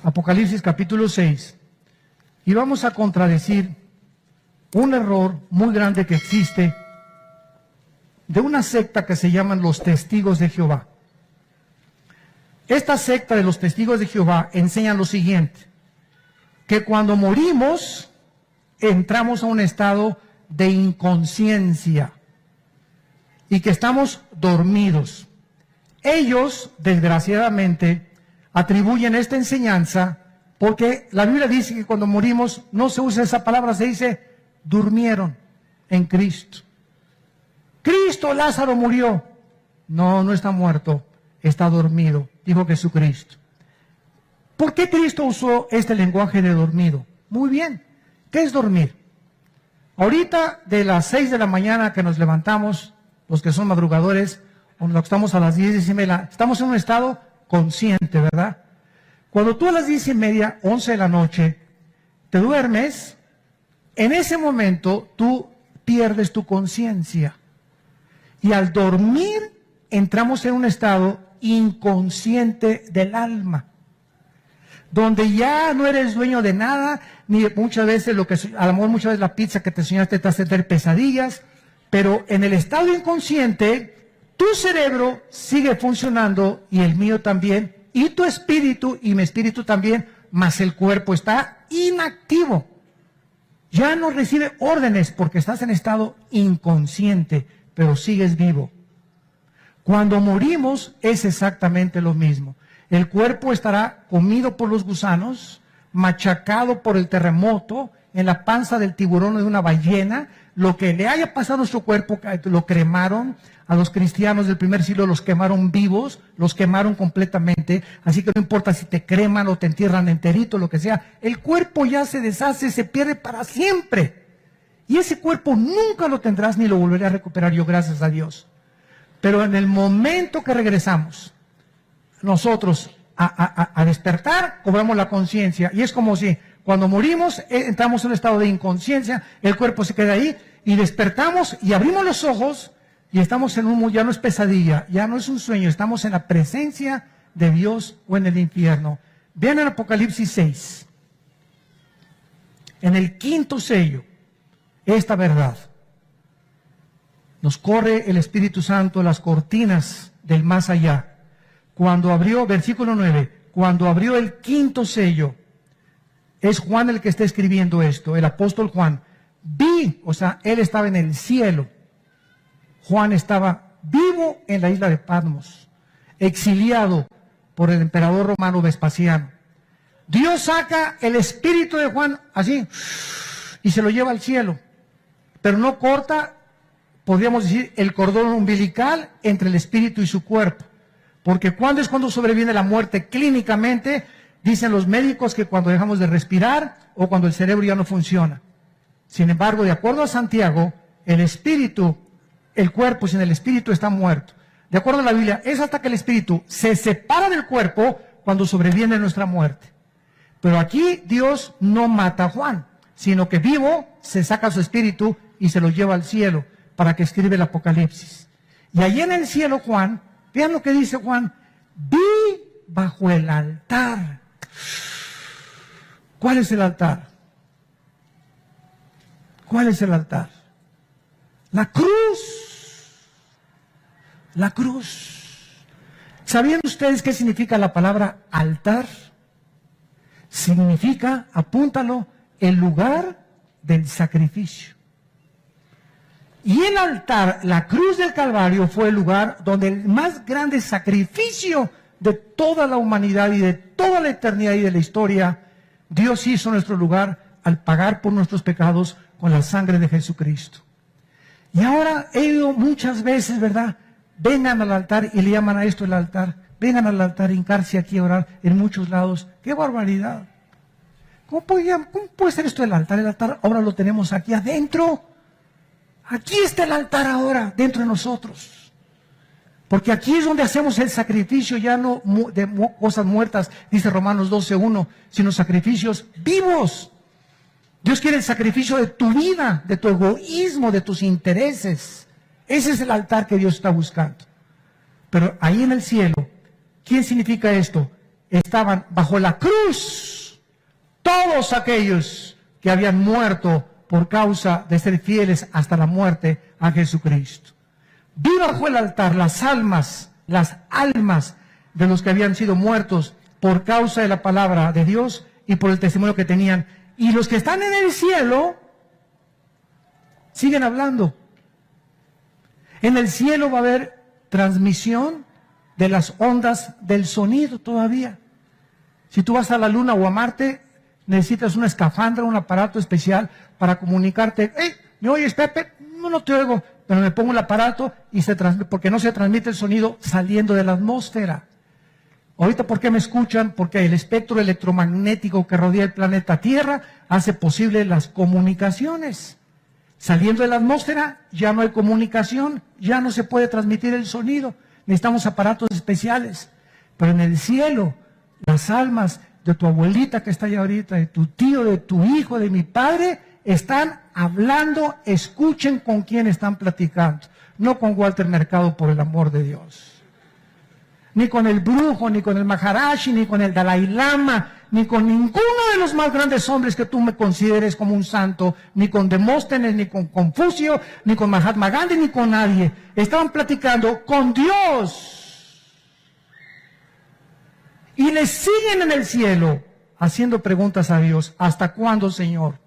Apocalipsis capítulo 6, y vamos a contradecir un error muy grande que existe de una secta que se llaman los Testigos de Jehová. Esta secta de los Testigos de Jehová enseña lo siguiente, que cuando morimos entramos a un estado de inconsciencia y que estamos dormidos. Ellos, desgraciadamente, atribuyen esta enseñanza porque la Biblia dice que cuando morimos no se usa esa palabra, se dice durmieron en Cristo. Cristo, Lázaro murió. No, no está muerto, está dormido, dijo Jesucristo. ¿Por qué Cristo usó este lenguaje de dormido? Muy bien, ¿qué es dormir? Ahorita de las 6 de la mañana que nos levantamos, los que son madrugadores, o los que estamos a las 10:30, estamos en un estado consciente, ¿verdad? Cuando tú a las 10:30, 11 de la noche, te duermes, en ese momento tú pierdes tu conciencia. Y al dormir entramos en un estado inconsciente del alma, donde ya no eres dueño de nada, ni muchas veces a lo mejor muchas veces la pizza que te soñaste te hace tener pesadillas, pero en el estado inconsciente, tu cerebro sigue funcionando y el mío también, y tu espíritu y mi espíritu también, más el cuerpo está inactivo. Ya no recibe órdenes porque estás en estado inconsciente, pero sigues vivo. Cuando morimos es exactamente lo mismo. El cuerpo estará comido por los gusanos, machacado por el terremoto, en la panza del tiburón o de una ballena. Lo que le haya pasado a nuestro cuerpo, lo cremaron. A los cristianos del primer siglo los quemaron vivos, los quemaron completamente. Así que no importa si te creman o te entierran enterito, lo que sea. El cuerpo ya se deshace, se pierde para siempre. Y ese cuerpo nunca lo tendrás ni lo volveré a recuperar yo, gracias a Dios. Pero en el momento que regresamos, nosotros a despertar, cobramos la conciencia. Y es como si cuando morimos entramos en un estado de inconsciencia, el cuerpo se queda ahí y despertamos y abrimos los ojos y estamos en un, ya no es pesadilla, ya no es un sueño, estamos en la presencia de Dios o en el infierno. Vean en Apocalipsis 6, en el 5.º sello, esta verdad. Nos corre el Espíritu Santo las cortinas del más allá. Cuando abrió, versículo 9, cuando abrió el 5.º sello, es Juan el que está escribiendo esto, el apóstol Juan. Vi, o sea, él estaba en el cielo. Juan estaba vivo en la isla de Patmos, exiliado por el emperador romano Vespasiano. Dios saca el espíritu de Juan así y se lo lleva al cielo, pero no corta, podríamos decir, el cordón umbilical entre el espíritu y su cuerpo. Porque ¿cuándo es cuando sobreviene la muerte clínicamente? Dicen los médicos que cuando dejamos de respirar o cuando el cerebro ya no funciona. Sin embargo, de acuerdo a Santiago, el espíritu, el cuerpo sin el espíritu está muerto. De acuerdo a la Biblia, es hasta que el espíritu se separa del cuerpo cuando sobreviene nuestra muerte. Pero aquí Dios no mata a Juan, sino que vivo se saca su espíritu y se lo lleva al cielo para que escribe el Apocalipsis. Y allí en el cielo Juan, vean lo que dice Juan, vi bajo el altar. ¿Cuál es el altar? ¿Cuál es el altar? La cruz. La cruz. ¿Sabían ustedes qué significa la palabra altar? Significa, apúntalo, el lugar del sacrificio. Y el altar, la cruz del Calvario, fue el lugar donde el más grande sacrificio de toda la humanidad y de toda la eternidad y de la historia, Dios hizo nuestro lugar al pagar por nuestros pecados con la sangre de Jesucristo. Y ahora he oído muchas veces, ¿verdad? Vengan al altar y le llaman a esto el altar. Vengan al altar, hincarse aquí a orar en muchos lados. ¡Qué barbaridad! ¿Cómo puede ser esto el altar? El altar ahora lo tenemos aquí adentro. Aquí está el altar ahora, dentro de nosotros. Porque aquí es donde hacemos el sacrificio, ya no de cosas muertas, dice Romanos 12:1, sino sacrificios vivos. Dios quiere el sacrificio de tu vida, de tu egoísmo, de tus intereses. Ese es el altar que Dios está buscando. Pero ahí en el cielo, ¿quién significa esto? estaban bajo la cruz todos aquellos que habían muerto por causa de ser fieles hasta la muerte a Jesucristo. Vi bajo el altar las almas de los que habían sido muertos por causa de la palabra de Dios y por el testimonio que tenían. Y los que están en el cielo siguen hablando. En el cielo va a haber transmisión de las ondas del sonido todavía. Si tú vas a la luna o a Marte, necesitas una escafandra, un aparato especial para comunicarte. ¡Hey! ¿Me oyes, Pepe? No te oigo, pero me pongo el aparato y porque no se transmite el sonido saliendo de la atmósfera. Ahorita, ¿por qué me escuchan? Porque el espectro electromagnético que rodea el planeta Tierra hace posible las comunicaciones. Saliendo de la atmósfera ya no hay comunicación, ya no se puede transmitir el sonido. Necesitamos aparatos especiales. Pero en el cielo, las almas de tu abuelita que está allá ahorita, de tu tío, de tu hijo, de mi padre, están hablando. Escuchen con quién están platicando. No con Walter Mercado, por el amor de Dios. Ni con el brujo, ni con el Maharashi, ni con el Dalai Lama, ni con ninguno de los más grandes hombres que tú me consideres como un santo, ni con Demóstenes, ni con Confucio, ni con Mahatma Gandhi, ni con nadie. Estaban platicando con Dios. Y le siguen en el cielo haciendo preguntas a Dios. ¿Hasta cuándo, Señor?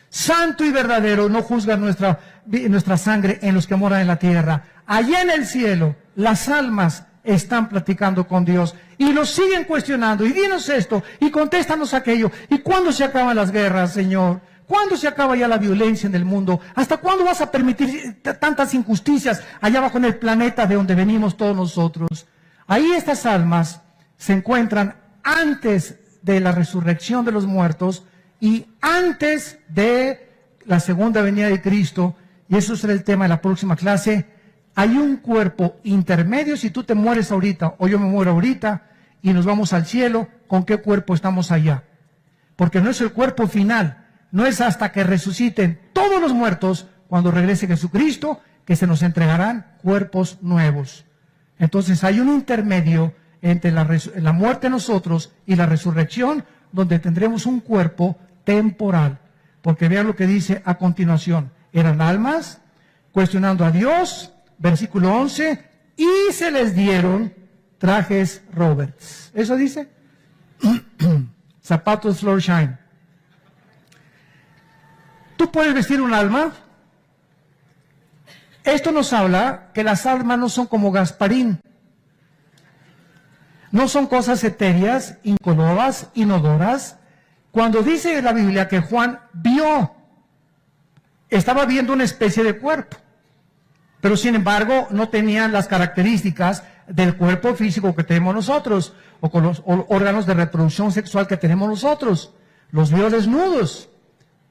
Santo y verdadero, no juzga nuestra sangre en los que moran en la tierra. Allá en el cielo, las almas están platicando con Dios y los siguen cuestionando. Y dinos esto, y contéstanos aquello. ¿Y cuándo se acaban las guerras, Señor? ¿Cuándo se acaba ya la violencia en el mundo? ¿Hasta cuándo vas a permitir tantas injusticias allá abajo en el planeta de donde venimos todos nosotros? Ahí estas almas se encuentran antes de la resurrección de los muertos y antes de la segunda venida de Cristo, y eso será el tema de la próxima clase. Hay un cuerpo intermedio. Si tú te mueres ahorita o yo me muero ahorita y nos vamos al cielo, ¿con qué cuerpo estamos allá? Porque no es el cuerpo final, no es hasta que resuciten todos los muertos cuando regrese Jesucristo que se nos entregarán cuerpos nuevos. Entonces hay un intermedio entre la muerte de nosotros y la resurrección, donde tendremos un cuerpo temporal. Porque vean lo que dice a continuación. Eran almas cuestionando a Dios, versículo 11, y se les dieron trajes Roberts. ¿Eso dice? Zapatos Florsheim. ¿Tú puedes vestir un alma? Esto nos habla que las almas no son como Gasparín. No son cosas etéreas, incoloras, inodoras. Cuando dice la Biblia que Juan estaba viendo una especie de cuerpo, pero sin embargo no tenían las características del cuerpo físico que tenemos nosotros, o con los órganos de reproducción sexual que tenemos nosotros. Los vio desnudos.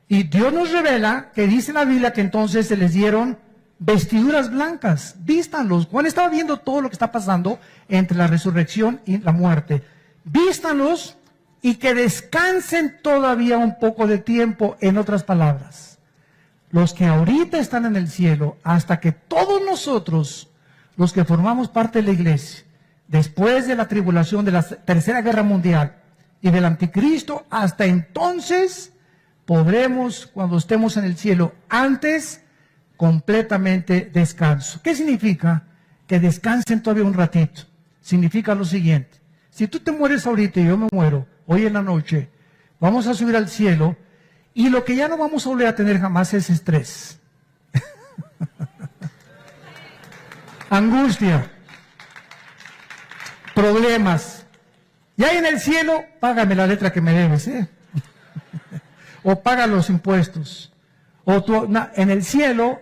Y Dios nos revela que dice la Biblia que entonces se les dieron vestiduras blancas. Vístanlos. Juan estaba viendo todo lo que está pasando entre la resurrección y la muerte. Vístanlos y que descansen todavía un poco de tiempo. En otras palabras, los que ahorita están en el cielo, hasta que todos nosotros, los que formamos parte de la iglesia, después de la tribulación de la Tercera Guerra Mundial y del Anticristo, hasta entonces podremos, cuando estemos en el cielo, antes completamente descanso. ¿Qué significa? Que descansen todavía un ratito. Significa lo siguiente: si tú te mueres ahorita y yo me muero hoy en la noche, vamos a subir al cielo y lo que ya no vamos a volver a tener jamás es estrés, angustia, problemas. Y ahí en el cielo, págame la letra que me debes, o paga los impuestos. En el cielo,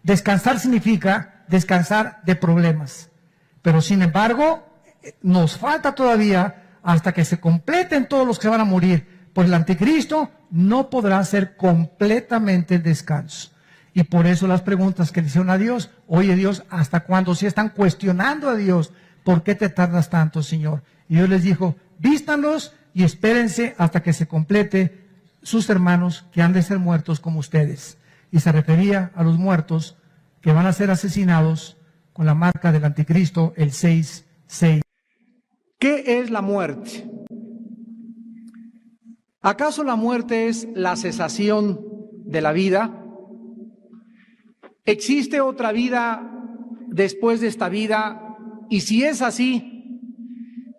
descansar significa descansar de problemas. Pero sin embargo, nos falta todavía, hasta que se completen todos los que van a morir por el anticristo, no podrá ser completamente el descanso. Y por eso las preguntas que le hicieron a Dios: oye Dios, ¿hasta cuándo? Si están cuestionando a Dios, ¿por qué te tardas tanto, Señor? Y Dios les dijo: vístanlos y espérense hasta que se complete sus hermanos que han de ser muertos como ustedes. Y se refería a los muertos que van a ser asesinados con la marca del anticristo, el 666. ¿Qué es la muerte? ¿Acaso la muerte es la cesación de la vida? ¿Existe otra vida después de esta vida? Y si es así,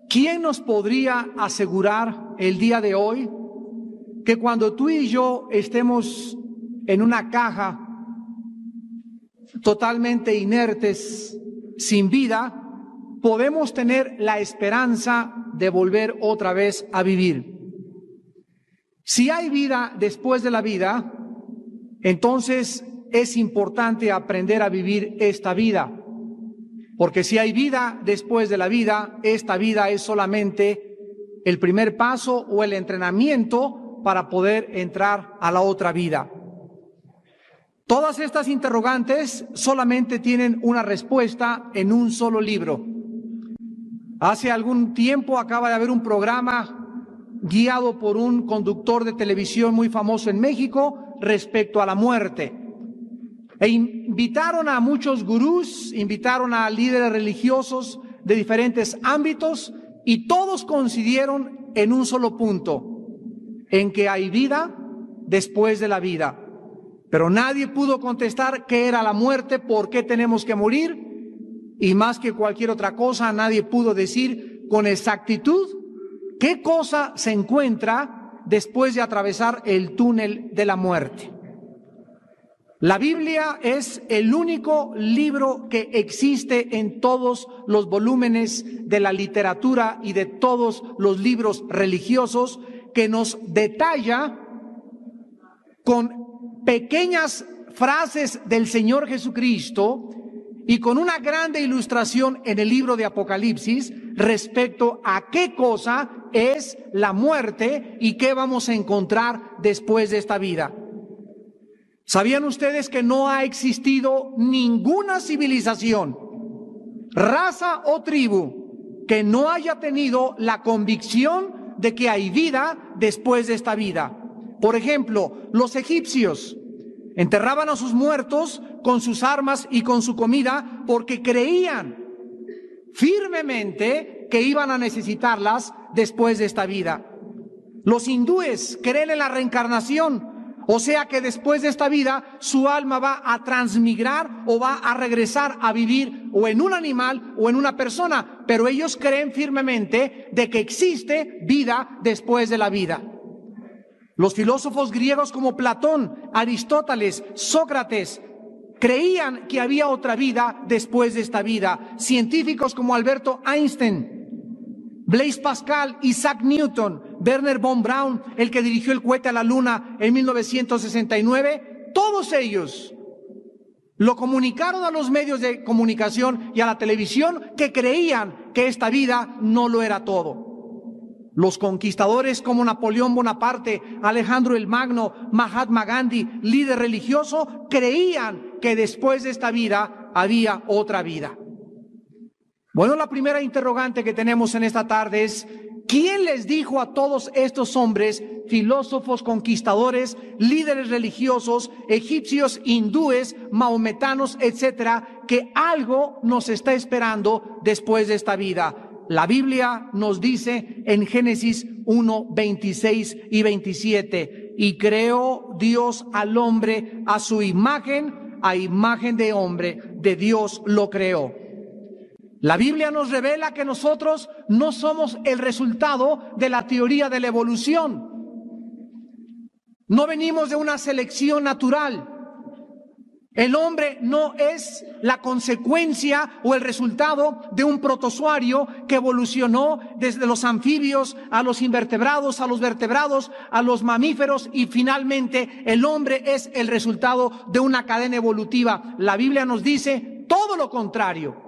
¿quién nos podría asegurar el día de hoy que cuando tú y yo estemos en una caja totalmente inertes, sin vida, podemos tener la esperanza de volver otra vez a vivir? Si hay vida después de la vida, entonces es importante aprender a vivir esta vida. Porque si hay vida después de la vida, esta vida es solamente el primer paso o el entrenamiento para poder entrar a la otra vida. Todas estas interrogantes solamente tienen una respuesta en un solo libro. Hace algún tiempo acaba de haber un programa guiado por un conductor de televisión muy famoso en México respecto a la muerte. E invitaron a muchos gurús, invitaron a líderes religiosos de diferentes ámbitos y todos coincidieron en un solo punto, en que hay vida después de la vida. Pero nadie pudo contestar qué era la muerte, por qué tenemos que morir, y más que cualquier otra cosa, nadie pudo decir con exactitud qué cosa se encuentra después de atravesar el túnel de la muerte. La Biblia es el único libro que existe en todos los volúmenes de la literatura y de todos los libros religiosos que nos detalla con pequeñas frases del Señor Jesucristo y con una grande ilustración en el libro de Apocalipsis respecto a qué cosa es la muerte y qué vamos a encontrar después de esta vida. ¿Sabían ustedes que no ha existido ninguna civilización, raza o tribu que no haya tenido la convicción de que hay vida después de esta vida? Por ejemplo, los egipcios enterraban a sus muertos con sus armas y con su comida porque creían firmemente que iban a necesitarlas después de esta vida. Los hindúes creen en la reencarnación. O sea que después de esta vida su alma va a transmigrar o va a regresar a vivir o en un animal o en una persona, pero ellos creen firmemente de que existe vida después de la vida. Los filósofos griegos como Platón, Aristóteles, Sócrates creían que había otra vida después de esta vida. Científicos como Alberto Einstein, Blaise Pascal, Isaac Newton, Wernher von Braun, el que dirigió el cohete a la Luna en 1969, todos ellos lo comunicaron a los medios de comunicación y a la televisión que creían que esta vida no lo era todo. Los conquistadores como Napoleón Bonaparte, Alejandro el Magno, Mahatma Gandhi, líder religioso, creían que después de esta vida había otra vida. Bueno, la primera interrogante que tenemos en esta tarde es: ¿quién les dijo a todos estos hombres, filósofos, conquistadores, líderes religiosos, egipcios, hindúes, maometanos, etcétera, que algo nos está esperando después de esta vida? La Biblia nos dice en Génesis 1, 26 y 27, y creó Dios al hombre a su imagen, a imagen de hombre, de Dios lo creó. La Biblia nos revela que nosotros no somos el resultado de la teoría de la evolución. No venimos de una selección natural. El hombre no es la consecuencia o el resultado de un protozoario que evolucionó desde los anfibios a los invertebrados, a los vertebrados, a los mamíferos, y finalmente el hombre es el resultado de una cadena evolutiva. La Biblia nos dice todo lo contrario,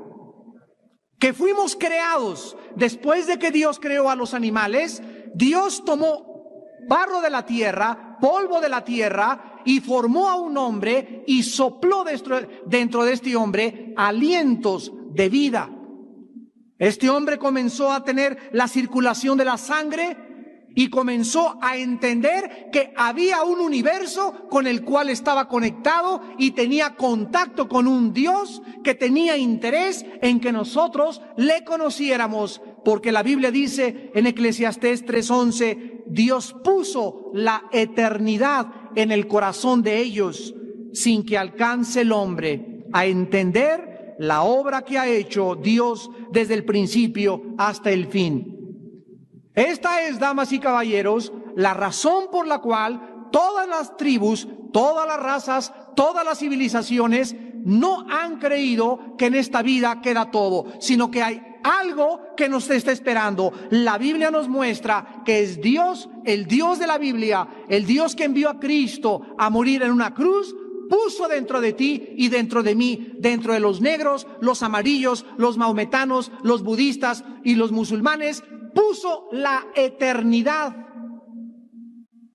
que fuimos creados después de que Dios creó a los animales. Dios tomó barro de la tierra, polvo de la tierra, y formó a un hombre y sopló dentro de este hombre alientos de vida. Este hombre comenzó a tener la circulación de la sangre y comenzó a entender que había un universo con el cual estaba conectado y tenía contacto con un Dios que tenía interés en que nosotros le conociéramos porque la Biblia dice en Eclesiastés 3:11, Dios puso la eternidad en el corazón de ellos, sin que alcance el hombre a entender la obra que ha hecho Dios desde el principio hasta el fin. Esta es, damas y caballeros, la razón por la cual todas las tribus, todas las razas, todas las civilizaciones no han creído que en esta vida queda todo, sino que hay algo que nos está esperando. La Biblia nos muestra que es Dios, el Dios de la Biblia, el Dios que envió a Cristo a morir en una cruz, puso dentro de ti y dentro de mí, dentro de los negros, los amarillos, los maometanos, los budistas y los musulmanes, puso la eternidad.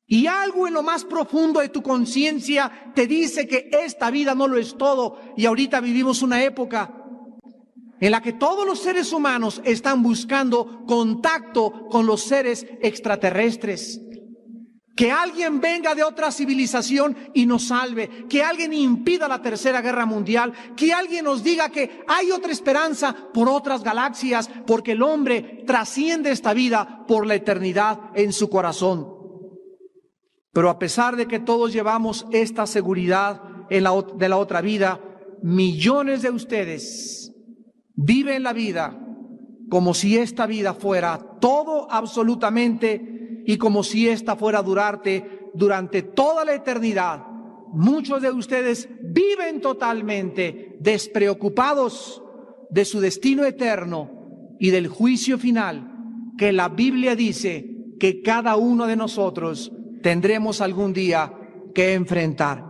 Y algo en lo más profundo de tu conciencia te dice que esta vida no lo es todo. Y ahorita vivimos una época en la que todos los seres humanos están buscando contacto con los seres extraterrestres. Que alguien venga de otra civilización y nos salve, que alguien impida la Tercera Guerra Mundial, que alguien nos diga que hay otra esperanza por otras galaxias, porque el hombre trasciende esta vida por la eternidad en su corazón. Pero a pesar de que todos llevamos esta seguridad de la otra vida, millones de ustedes viven la vida como si esta vida fuera todo absolutamente y como si esta fuera a durante toda la eternidad. Muchos de ustedes viven totalmente despreocupados de su destino eterno y del juicio final que la Biblia dice que cada uno de nosotros tendremos algún día que enfrentar.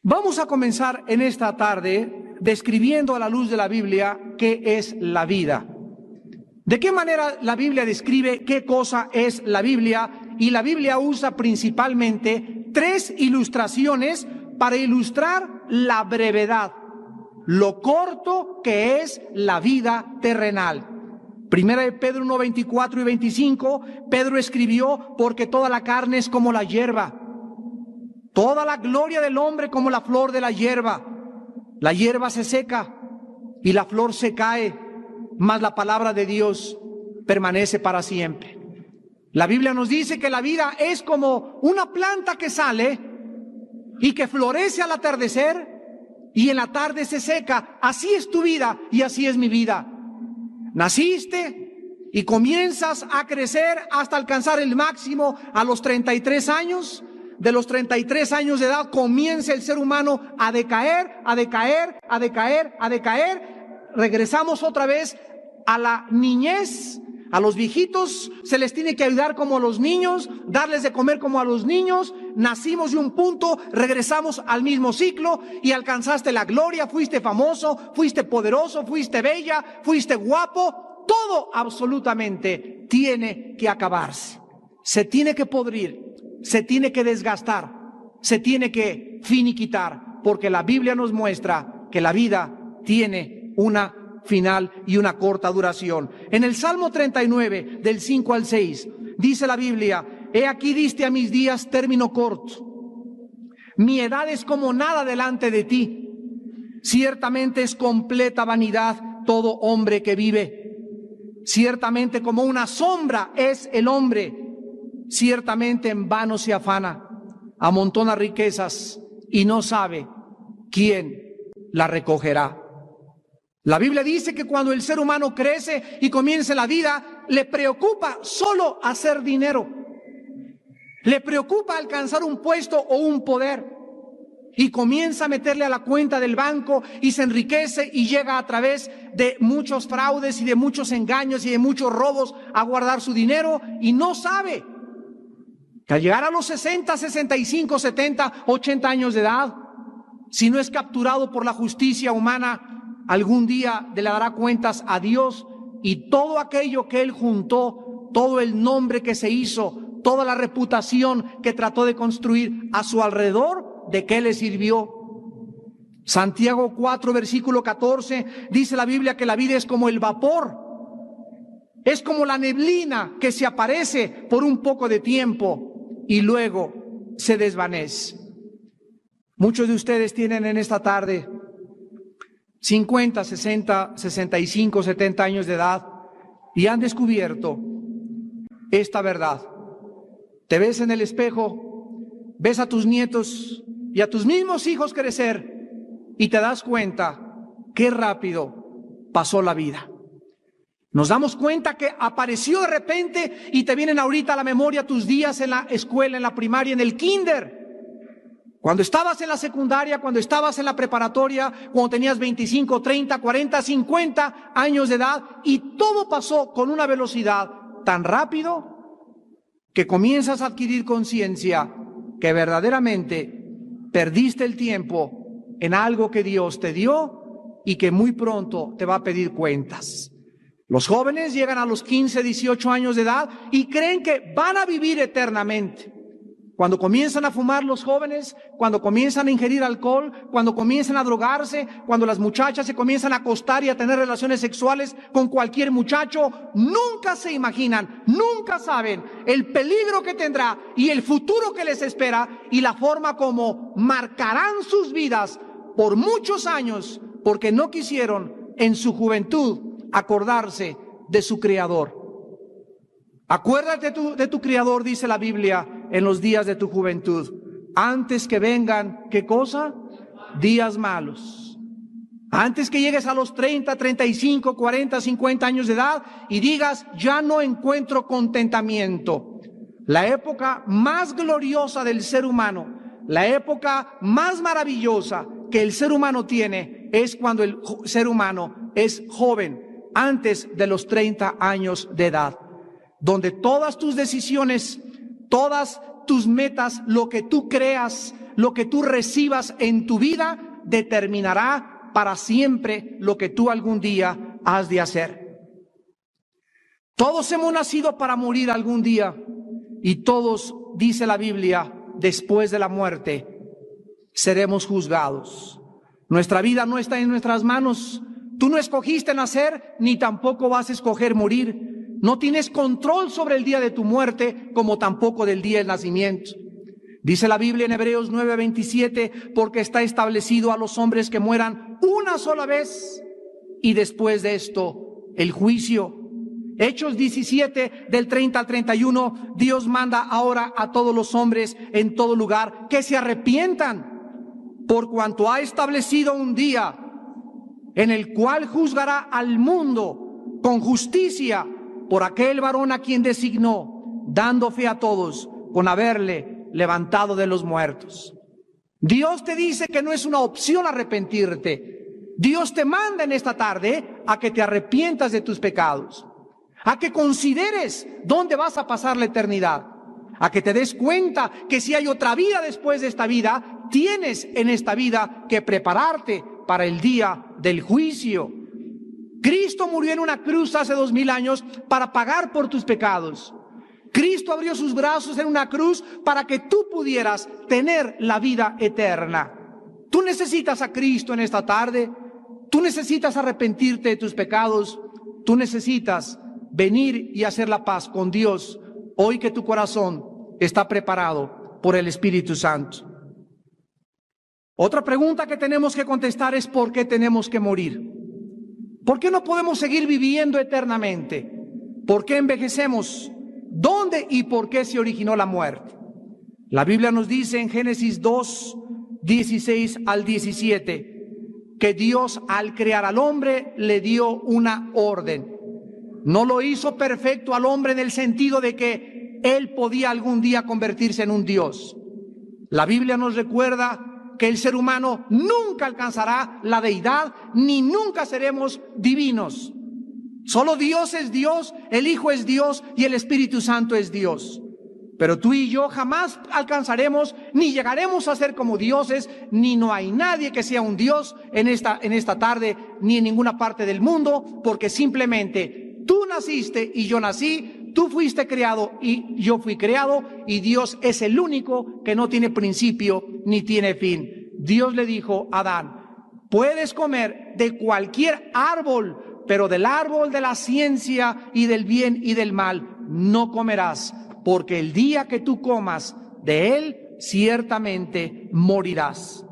Vamos a comenzar en esta tarde describiendo a la luz de la Biblia qué es la vida. ¿De qué manera la Biblia describe qué cosa es la Biblia? Y la Biblia usa principalmente 3 ilustraciones para ilustrar la brevedad, lo corto que es la vida terrenal. Primera de Pedro 1, 24 y 25, Pedro escribió, porque toda la carne es como la hierba, toda la gloria del hombre como la flor de la hierba. La hierba se seca y la flor se cae, mas la palabra de Dios permanece para siempre. La Biblia nos dice que la vida es como una planta que sale y que florece al atardecer y en la tarde se seca. Así es tu vida y así es mi vida. Naciste y comienzas a crecer hasta alcanzar el máximo a los 33 años. De los 33 años de edad comienza el ser humano a decaer, a decaer, a decaer, a decaer. Regresamos otra vez a la niñez. A los viejitos se les tiene que ayudar como a los niños, darles de comer como a los niños. Nacimos de un punto, regresamos al mismo ciclo y alcanzaste la gloria, fuiste famoso, fuiste poderoso, fuiste bella, fuiste guapo. Todo absolutamente tiene que acabarse. Se tiene que podrir, se tiene que desgastar, se tiene que finiquitar, porque la Biblia nos muestra que la vida tiene una final y una corta duración. En el Salmo 39, del 5 al 6, dice la Biblia: he aquí diste a mis días término corto. Mi edad es como nada delante de ti. Ciertamente es completa vanidad todo hombre que vive. Ciertamente como una sombra es el hombre. Ciertamente en vano se afana, amontona riquezas y no sabe quién la recogerá. La Biblia dice que cuando el ser humano crece y comienza la vida, le preocupa solo hacer dinero. Le preocupa alcanzar un puesto o un poder. Y comienza a meterle a la cuenta del banco y se enriquece y llega a través de muchos fraudes y de muchos engaños y de muchos robos a guardar su dinero y no sabe que al llegar a los 60, 65, 70, 80 años de edad, si no es capturado por la justicia humana, algún día le dará cuentas a Dios y todo aquello que él juntó, todo el nombre que se hizo, toda la reputación que trató de construir a su alrededor, ¿de qué le sirvió? Santiago 4, versículo 14, dice la Biblia que la vida es como el vapor, es como la neblina que se aparece por un poco de tiempo y luego se desvanece. Muchos de ustedes tienen en esta tarde 50, 60, 65, 70 años de edad y han descubierto esta verdad. Te ves en el espejo, ves a tus nietos y a tus mismos hijos crecer y te das cuenta qué rápido pasó la vida. Nos damos cuenta que apareció de repente y te vienen ahorita a la memoria tus días en la escuela, en la primaria, en el kinder. Cuando estabas en la secundaria, cuando estabas en la preparatoria, cuando tenías 25, 30, 40, 50 años de edad y todo pasó con una velocidad tan rápido que comienzas a adquirir conciencia que verdaderamente perdiste el tiempo en algo que Dios te dio y que muy pronto te va a pedir cuentas. Los jóvenes llegan a los 15, 18 años de edad y creen que van a vivir eternamente. Cuando comienzan a fumar los jóvenes, cuando comienzan a ingerir alcohol, cuando comienzan a drogarse, cuando las muchachas se comienzan a acostar y a tener relaciones sexuales con cualquier muchacho, nunca se imaginan, nunca saben el peligro que tendrá y el futuro que les espera y la forma como marcarán sus vidas por muchos años porque no quisieron en su juventud acordarse de su Creador. Acuérdate de tu Creador, dice la Biblia, en los días de tu juventud, antes que vengan, ¿qué cosa? Días malos. Antes que llegues a los 30, 35, 40, 50 años de edad y digas, ya no encuentro contentamiento. La época más gloriosa del ser humano, la época más maravillosa que el ser humano tiene es cuando el ser humano es joven, antes de los 30 años de edad, donde todas tus decisiones, todas tus metas, lo que tú creas, lo que tú recibas en tu vida, determinará para siempre lo que tú algún día has de hacer. Todos hemos nacido para morir algún día y todos, dice la Biblia, después de la muerte seremos juzgados. Nuestra vida no está en nuestras manos. Tú no escogiste nacer, ni tampoco vas a escoger morir. No tienes control sobre el día de tu muerte, como tampoco del día del nacimiento. Dice la Biblia en Hebreos 9:27, porque está establecido a los hombres que mueran una sola vez y después de esto el juicio. Hechos 17, del 30 al 31, Dios manda ahora a todos los hombres en todo lugar que se arrepientan, por cuanto ha establecido un día en el cual juzgará al mundo con justicia por aquel varón a quien designó, dando fe a todos con haberle levantado de los muertos. Dios te dice que no es una opción arrepentirte. Dios te manda en esta tarde a que te arrepientas de tus pecados, a que consideres dónde vas a pasar la eternidad, a que te des cuenta que si hay otra vida después de esta vida, tienes en esta vida que prepararte para el día del juicio. Cristo murió en una cruz hace 2000 años para pagar por tus pecados. Cristo abrió sus brazos en una cruz para que tú pudieras tener la vida eterna. Tú necesitas a Cristo en esta tarde. Tú necesitas arrepentirte de tus pecados. Tú necesitas venir y hacer la paz con Dios hoy que tu corazón está preparado por el Espíritu Santo. Otra pregunta que tenemos que contestar es ¿por qué tenemos que morir? ¿Por qué no podemos seguir viviendo eternamente? ¿Por qué envejecemos? ¿Dónde y por qué se originó la muerte? La Biblia nos dice en Génesis 2, 16 al 17, que Dios al crear al hombre le dio una orden. No lo hizo perfecto al hombre en el sentido de que él podía algún día convertirse en un Dios. La Biblia nos recuerda que el ser humano nunca alcanzará la deidad, ni nunca seremos divinos. Solo Dios es Dios, el Hijo es Dios y el Espíritu Santo es Dios. Pero tú y yo jamás alcanzaremos, ni llegaremos a ser como dioses, ni no hay nadie que sea un Dios en esta tarde, ni en ninguna parte del mundo, porque simplemente tú naciste y yo nací, tú fuiste creado y yo fui creado, y Dios es el único que no tiene principio ni tiene fin. Dios le dijo a Adán, puedes comer de cualquier árbol, pero del árbol de la ciencia y del bien y del mal no comerás, porque el día que tú comas de él, ciertamente morirás.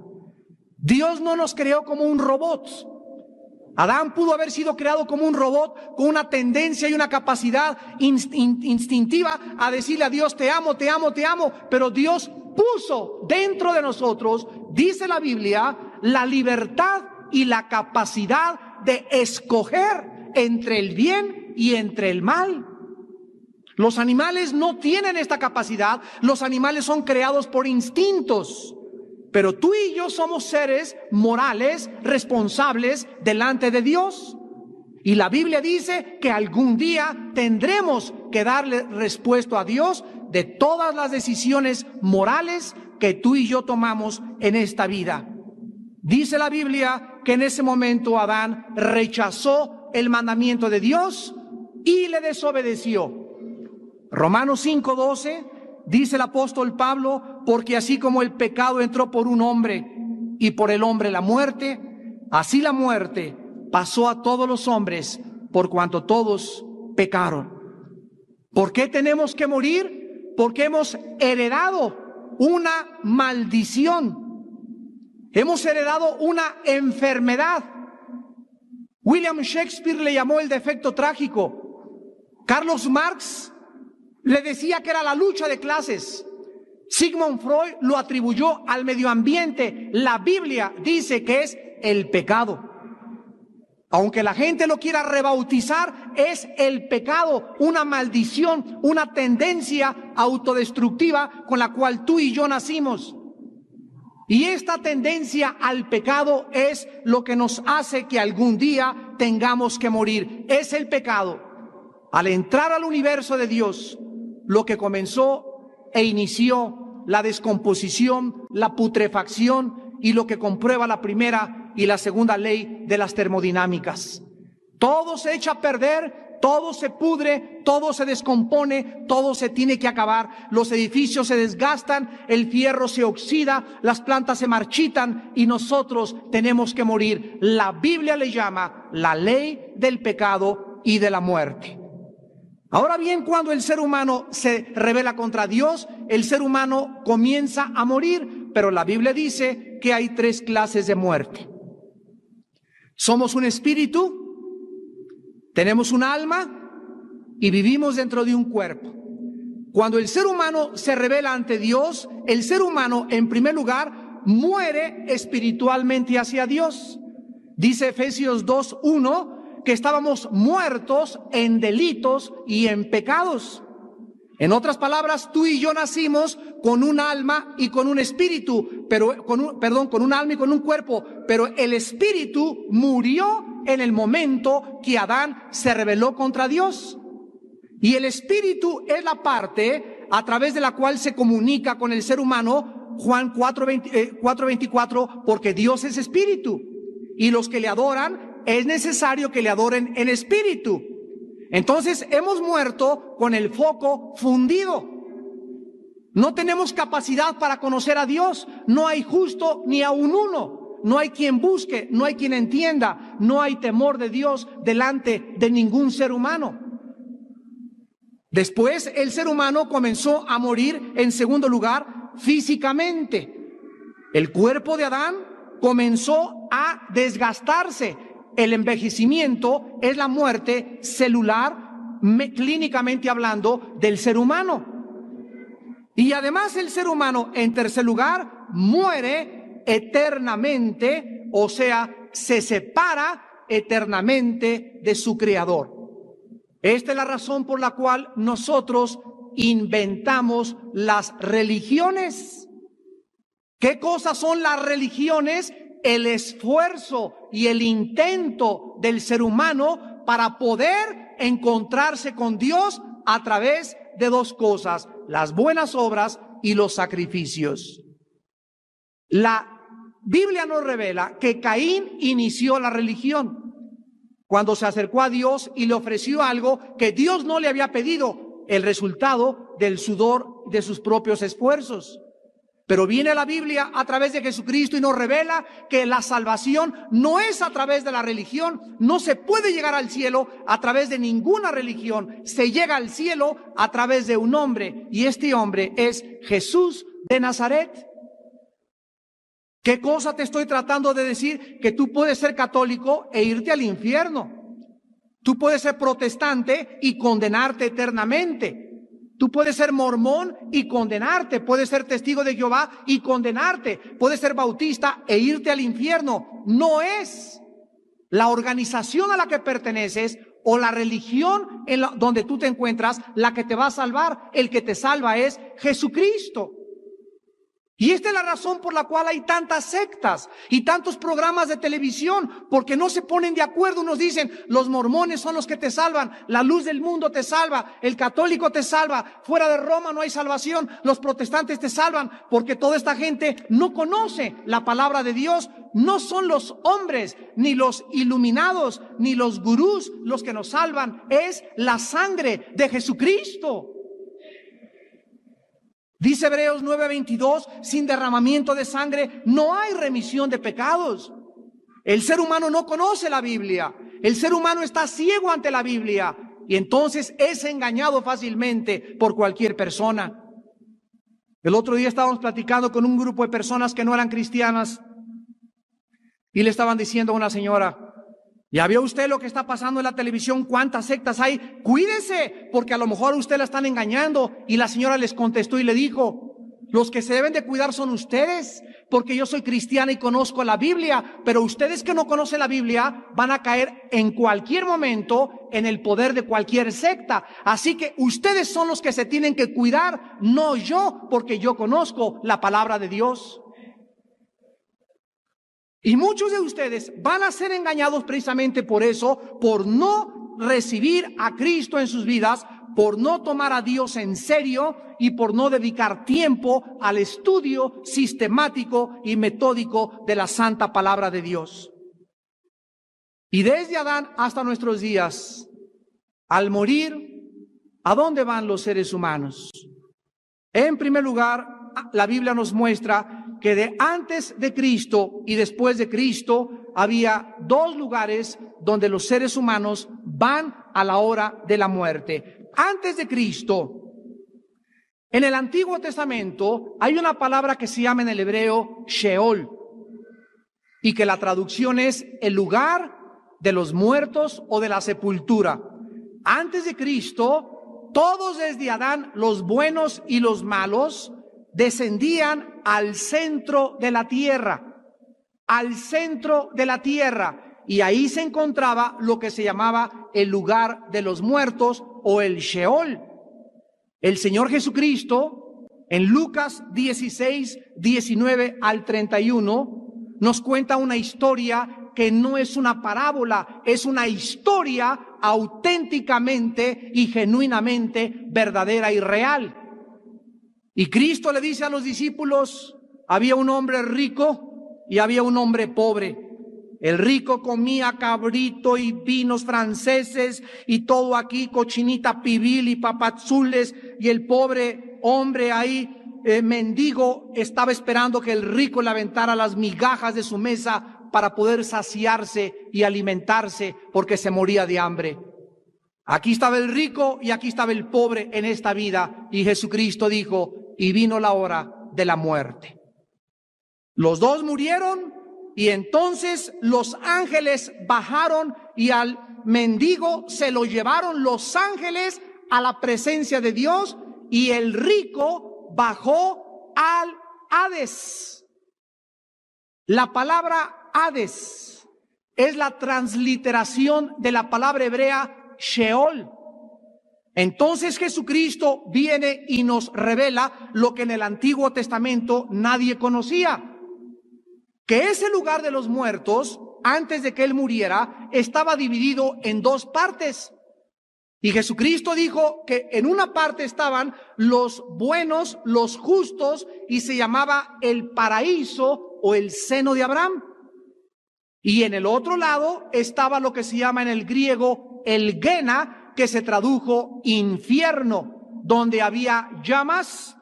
Dios no nos creó como un robot. Adán pudo haber sido creado como un robot con una tendencia y una capacidad instintiva a decirle a Dios, te amo, te amo, te amo. Pero Dios puso dentro de nosotros, dice la Biblia, la libertad y la capacidad de escoger entre el bien y entre el mal. Los animales no tienen esta capacidad. Los animales son creados por instintos. Pero tú y yo somos seres morales, responsables delante de Dios. Y la Biblia dice que algún día tendremos que darle respuesta a Dios de todas las decisiones morales que tú y yo tomamos en esta vida. Dice la Biblia que en ese momento Adán rechazó el mandamiento de Dios y le desobedeció. Romanos 5:12 dice el apóstol Pablo, porque así como el pecado entró por un hombre y por el hombre la muerte, así la muerte pasó a todos los hombres por cuanto todos pecaron. ¿Por qué tenemos que morir? Porque hemos heredado una maldición. Hemos heredado una enfermedad. William Shakespeare le llamó el defecto trágico. Carlos Marx le decía que era la lucha de clases. Sigmund Freud lo atribuyó al medio ambiente. La Biblia dice que es el pecado. Aunque la gente lo quiera rebautizar, es el pecado, una maldición, una tendencia autodestructiva con la cual tú y yo nacimos. Y esta tendencia al pecado es lo que nos hace que algún día tengamos que morir. Es el pecado. Al entrar al universo de Dios, lo que comenzó e inició la descomposición, la putrefacción y lo que comprueba la primera y la segunda ley de las termodinámicas. Todo se echa a perder, todo se pudre, todo se descompone, todo se tiene que acabar. Los edificios se desgastan, el fierro se oxida, las plantas se marchitan y nosotros tenemos que morir. La Biblia le llama la ley del pecado y de la muerte. Ahora bien, cuando el ser humano se rebela contra Dios, el ser humano comienza a morir, pero la Biblia dice que hay 3 clases de muerte. Somos un espíritu, tenemos un alma y vivimos dentro de un cuerpo. Cuando el ser humano se rebela ante Dios, el ser humano, en primer lugar, muere espiritualmente hacia Dios. Dice Efesios 2:1 que estábamos muertos en delitos y en pecados. En otras palabras, tú y yo nacimos con un alma y con un espíritu, con un alma y con un cuerpo, pero el espíritu murió en el momento que Adán se rebeló contra Dios. Y el espíritu es la parte a través de la cual se comunica con el ser humano, Juan 4:24, porque Dios es espíritu. Y los que le adoran, es necesario que le adoren en espíritu. Entonces hemos muerto con el foco fundido. No tenemos capacidad para conocer a Dios. No hay justo ni aun uno. No hay quien busque, no hay quien entienda. No hay temor de Dios delante de ningún ser humano. Después el ser humano comenzó a morir, en segundo lugar, físicamente. El cuerpo de Adán comenzó a desgastarse. El envejecimiento es la muerte celular, clínicamente hablando, del ser humano. Y además el ser humano, en tercer lugar, muere eternamente, o sea, se separa eternamente de su Creador. Esta es la razón por la cual nosotros inventamos las religiones. ¿Qué cosas son las religiones? El esfuerzo y el intento del ser humano para poder encontrarse con Dios a través de 2 cosas, las buenas obras y los sacrificios. La Biblia nos revela que Caín inició la religión cuando se acercó a Dios y le ofreció algo que Dios no le había pedido, el resultado del sudor de sus propios esfuerzos. Pero viene la Biblia a través de Jesucristo y nos revela que la salvación no es a través de la religión. No se puede llegar al cielo a través de ninguna religión. Se llega al cielo a través de un hombre, y este hombre es Jesús de Nazaret. ¿Qué cosa te estoy tratando de decir? Que tú puedes ser católico e irte al infierno. Tú puedes ser protestante y condenarte eternamente. Tú puedes ser mormón y condenarte. Puedes ser testigo de Jehová y condenarte. Puedes ser bautista e irte al infierno. No es la organización a la que perteneces o la religión donde tú te encuentras la que te va a salvar. El que te salva es Jesucristo. Y esta es la razón por la cual hay tantas sectas y tantos programas de televisión, porque no se ponen de acuerdo. Unos dicen, los mormones son los que te salvan, la luz del mundo te salva, el católico te salva, fuera de Roma no hay salvación, los protestantes te salvan, porque toda esta gente no conoce la palabra de Dios. No son los hombres, ni los iluminados, ni los gurús los que nos salvan, es la sangre de Jesucristo. Dice Hebreos 9:22, sin derramamiento de sangre no hay remisión de pecados. El ser humano no conoce la Biblia. El ser humano está ciego ante la Biblia y entonces es engañado fácilmente por cualquier persona. El otro día estábamos platicando con un grupo de personas que no eran cristianas y le estaban diciendo a una señora, ¿ya vio usted lo que está pasando en la televisión? ¿Cuántas sectas hay? Cuídese, porque a lo mejor a usted la están engañando. Y la señora les contestó y le dijo, los que se deben de cuidar son ustedes, porque yo soy cristiana y conozco la Biblia, pero ustedes que no conocen la Biblia van a caer en cualquier momento en el poder de cualquier secta. Así que ustedes son los que se tienen que cuidar, no yo, porque yo conozco la palabra de Dios. Y muchos de ustedes van a ser engañados precisamente por eso, por no recibir a Cristo en sus vidas, por no tomar a Dios en serio y por no dedicar tiempo al estudio sistemático y metódico de la santa palabra de Dios. Y desde Adán hasta nuestros días, al morir, ¿a dónde van los seres humanos? En primer lugar, la Biblia nos muestra que de antes de Cristo y después de Cristo había dos lugares donde los seres humanos van a la hora de la muerte. Antes de Cristo, en el Antiguo Testamento hay una palabra que se llama en el hebreo Sheol y que la traducción es el lugar de los muertos o de la sepultura. Antes de Cristo, todos desde Adán, los buenos y los malos, descendían al centro de la tierra, y ahí se encontraba lo que se llamaba el lugar de los muertos o el Sheol. El Señor Jesucristo, en Lucas 16, 19 al 31, nos cuenta una historia que no es una parábola, es una historia auténticamente y genuinamente verdadera y real. Y Cristo le dice a los discípulos, había un hombre rico y había un hombre pobre. El rico comía cabrito y vinos franceses y todo aquí, cochinita pibil y papazules, y el pobre hombre ahí, mendigo, estaba esperando que el rico le aventara las migajas de su mesa para poder saciarse y alimentarse porque se moría de hambre. Aquí estaba el rico y aquí estaba el pobre en esta vida, y Jesucristo dijo, y vino la hora de la muerte. Los dos murieron y entonces los ángeles bajaron y al mendigo se lo llevaron los ángeles a la presencia de Dios y el rico bajó al Hades. La palabra Hades es la transliteración de la palabra hebrea Sheol. Entonces Jesucristo viene y nos revela lo que en el Antiguo Testamento nadie conocía, que ese lugar de los muertos, antes de que Él muriera, estaba dividido en dos partes. Y Jesucristo dijo que en una parte estaban los buenos, los justos, y se llamaba el paraíso o el seno de Abraham. Y en el otro lado estaba lo que se llama en el griego el Gena, que se tradujo infierno, donde había llamas,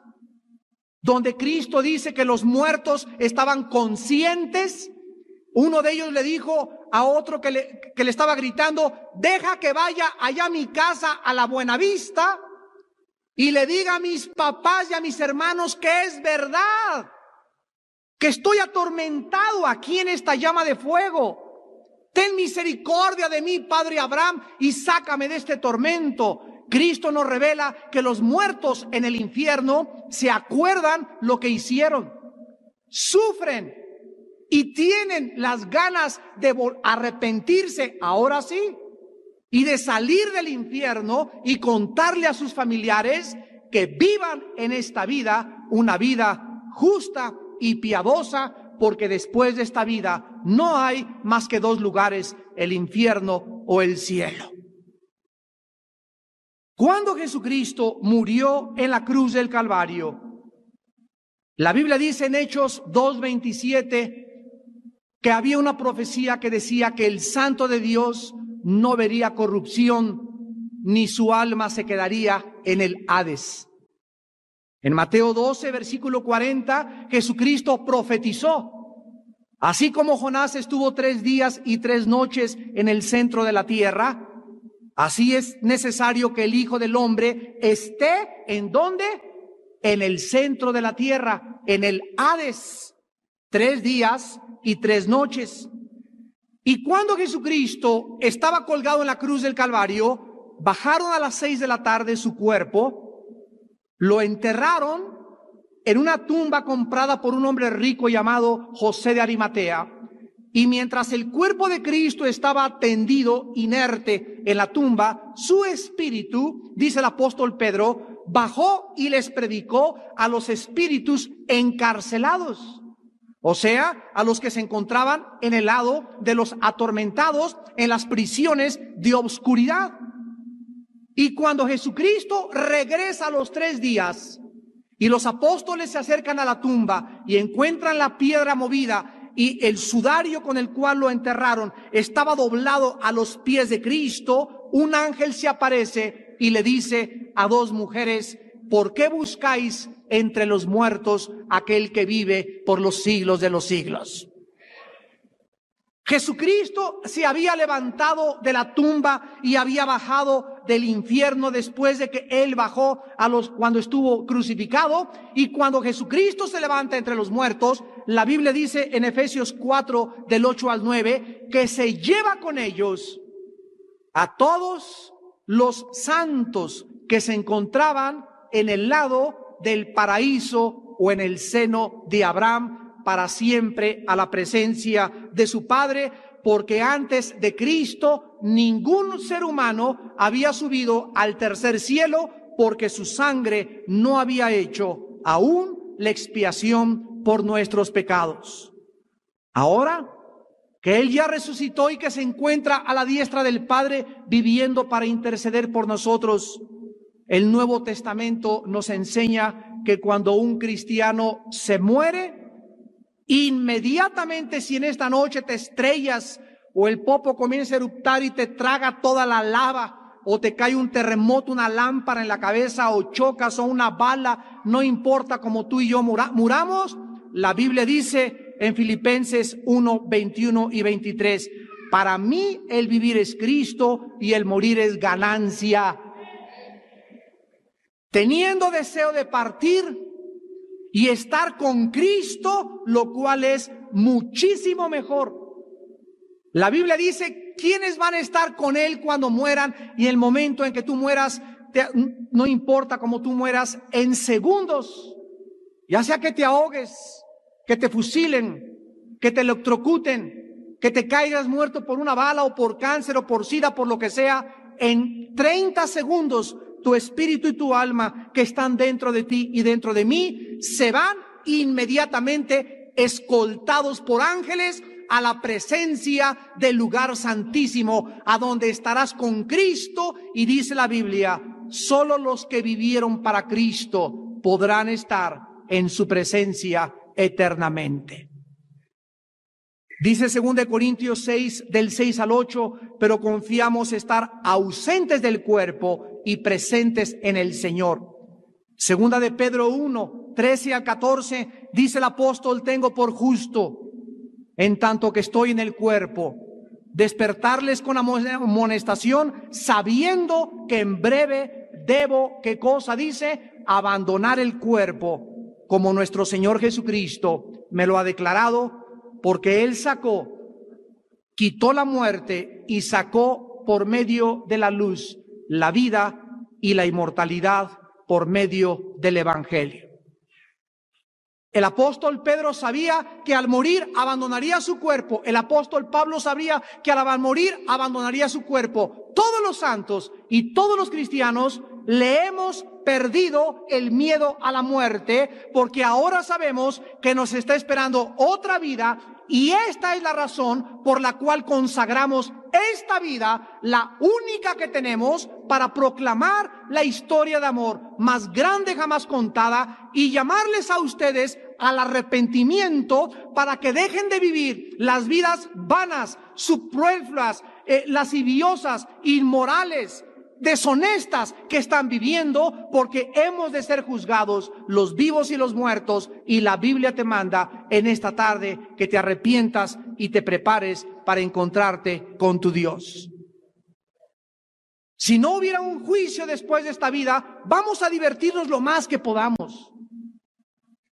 donde Cristo dice que los muertos estaban conscientes. Uno de ellos le dijo a otro que le estaba gritando, deja que vaya allá a mi casa a la Buenavista y le diga a mis papás y a mis hermanos que es verdad, que estoy atormentado aquí en esta llama de fuego. Ten misericordia de mí, Padre Abraham, y sácame de este tormento. Cristo nos revela que los muertos en el infierno se acuerdan lo que hicieron, sufren y tienen las ganas de arrepentirse, ahora sí, y de salir del infierno y contarle a sus familiares que vivan en esta vida una vida justa y piadosa, porque después de esta vida no hay más que dos lugares, el infierno o el cielo. Cuando Jesucristo murió en la cruz del Calvario, la Biblia dice en Hechos 2:27 que había una profecía que decía que el Santo de Dios no vería corrupción, ni su alma se quedaría en el Hades. En Mateo 12, versículo 40, Jesucristo profetizó: así como Jonás estuvo 3 días y 3 noches en el centro de la tierra, así es necesario que el Hijo del Hombre esté, ¿en dónde? En el centro de la tierra, en el Hades, 3 días y 3 noches. Y cuando Jesucristo estaba colgado en la cruz del Calvario, bajaron a las 6 de la tarde su cuerpo, lo enterraron en una tumba comprada por un hombre rico llamado José de Arimatea. Y mientras el cuerpo de Cristo estaba tendido, inerte en la tumba, su espíritu, dice el apóstol Pedro, bajó y les predicó a los espíritus encarcelados. O sea, a los que se encontraban en el lado de los atormentados en las prisiones de obscuridad. Y cuando Jesucristo regresa a los 3 días y los apóstoles se acercan a la tumba y encuentran la piedra movida y el sudario con el cual lo enterraron estaba doblado a los pies de Cristo, un ángel se aparece y le dice a 2 mujeres: ¿por qué buscáis entre los muertos aquel que vive por los siglos de los siglos? Jesucristo se había levantado de la tumba y había bajado del infierno después de que Él bajó cuando estuvo crucificado. Y cuando Jesucristo se levanta entre los muertos, la Biblia dice en Efesios 4, del 8 al 9, que se lleva con ellos a todos los santos que se encontraban en el lado del paraíso o en el seno de Abraham, para siempre a la presencia de su Padre, porque antes de Cristo ningún ser humano había subido al tercer cielo, porque su sangre no había hecho aún la expiación por nuestros pecados. Ahora que Él ya resucitó y que se encuentra a la diestra del Padre viviendo para interceder por nosotros, el Nuevo Testamento nos enseña que cuando un cristiano se muere, inmediatamente, si en esta noche te estrellas o el popo comienza a eruptar y te traga toda la lava, o te cae un terremoto, una lámpara en la cabeza, o chocas o una bala, no importa como tú y yo muramos, la Biblia dice en Filipenses 1, 21 y 23, para mí el vivir es Cristo y el morir es ganancia. Teniendo deseo de partir y estar con Cristo, lo cual es muchísimo mejor. La Biblia dice, ¿quiénes van a estar con Él cuando mueran? Y el momento en que tú mueras, no importa cómo tú mueras, en segundos, ya sea que te ahogues, que te fusilen, que te electrocuten, que te caigas muerto por una bala o por cáncer o por sida, por lo que sea, en 30 segundos, tu espíritu y tu alma que están dentro de ti y dentro de mí se van inmediatamente escoltados por ángeles a la presencia del lugar santísimo, a donde estarás con Cristo. Y dice la Biblia, solo los que vivieron para Cristo podrán estar en su presencia eternamente. Dice 2 Corintios 6, del 6 al 8, pero confiamos estar ausentes del cuerpo y presentes en el Señor. Segunda de Pedro 1, 13 al 14, dice el apóstol, tengo por justo, en tanto que estoy en el cuerpo, despertarles con amonestación, sabiendo que en breve debo, ¿qué cosa dice? Abandonar el cuerpo como nuestro Señor Jesucristo me lo ha declarado, porque Él quitó la muerte y sacó por medio de la luz la vida y la inmortalidad por medio del Evangelio. El apóstol Pedro sabía que al morir abandonaría su cuerpo. El apóstol Pablo sabía que al morir abandonaría su cuerpo. Todos los santos y todos los cristianos le hemos perdido el miedo a la muerte, porque ahora sabemos que nos está esperando otra vida, y esta es la razón por la cual consagramos esta vida, la única que tenemos, para proclamar la historia de amor más grande jamás contada y llamarles a ustedes al arrepentimiento para que dejen de vivir las vidas vanas, superfluas, lasciviosas, inmorales, deshonestas que están viviendo, porque hemos de ser juzgados los vivos y los muertos, y la Biblia te manda en esta tarde que te arrepientas y te prepares para encontrarte con tu Dios. Si no hubiera un juicio después de esta vida, vamos a divertirnos lo más que podamos.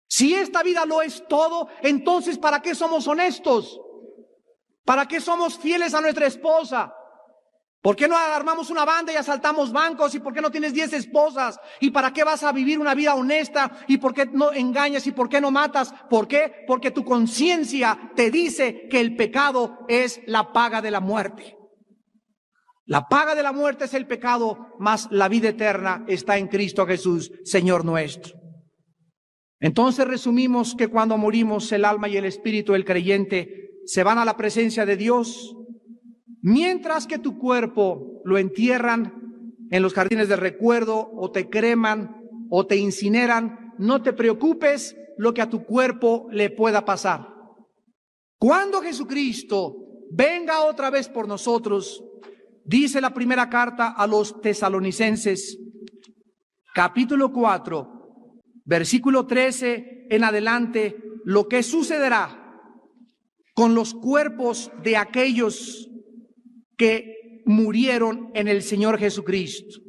Si esta vida lo es todo, entonces ¿para qué somos honestos? ¿Para qué somos fieles a nuestra esposa? ¿Por qué no armamos una banda y asaltamos bancos? ¿Y por qué no tienes 10 esposas? ¿Y para qué vas a vivir una vida honesta? ¿Y por qué no engañas? ¿Y por qué no matas? ¿Por qué? Porque tu conciencia te dice que el pecado es la paga de la muerte. La paga de la muerte es el pecado, mas la vida eterna está en Cristo Jesús, Señor nuestro. Entonces resumimos que cuando morimos, el alma y el espíritu del creyente se van a la presencia de Dios, mientras que tu cuerpo lo entierran en los jardines de recuerdo, o te creman, o te incineran. No te preocupes lo que a tu cuerpo le pueda pasar. Cuando Jesucristo venga otra vez por nosotros, dice la primera carta a los Tesalonicenses, capítulo 4, versículo 13 en adelante, lo que sucederá con los cuerpos de aquellos que murieron en el Señor Jesucristo.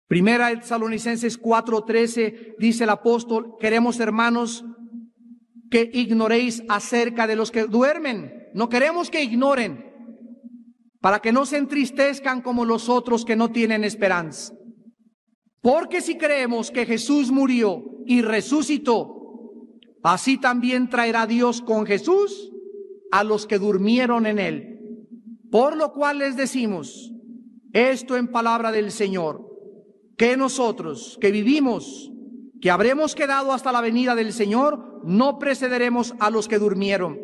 Primera Tesalonicenses 4:13 dice el apóstol: queremos, hermanos, que ignoréis acerca de los que duermen. No queremos que ignoren, para que no se entristezcan como los otros que no tienen esperanza. Porque si creemos que Jesús murió y resucitó, así también traerá Dios con Jesús a los que durmieron en él. Por lo cual les decimos esto en palabra del Señor, que nosotros que vivimos, que habremos quedado hasta la venida del Señor, no precederemos a los que durmieron.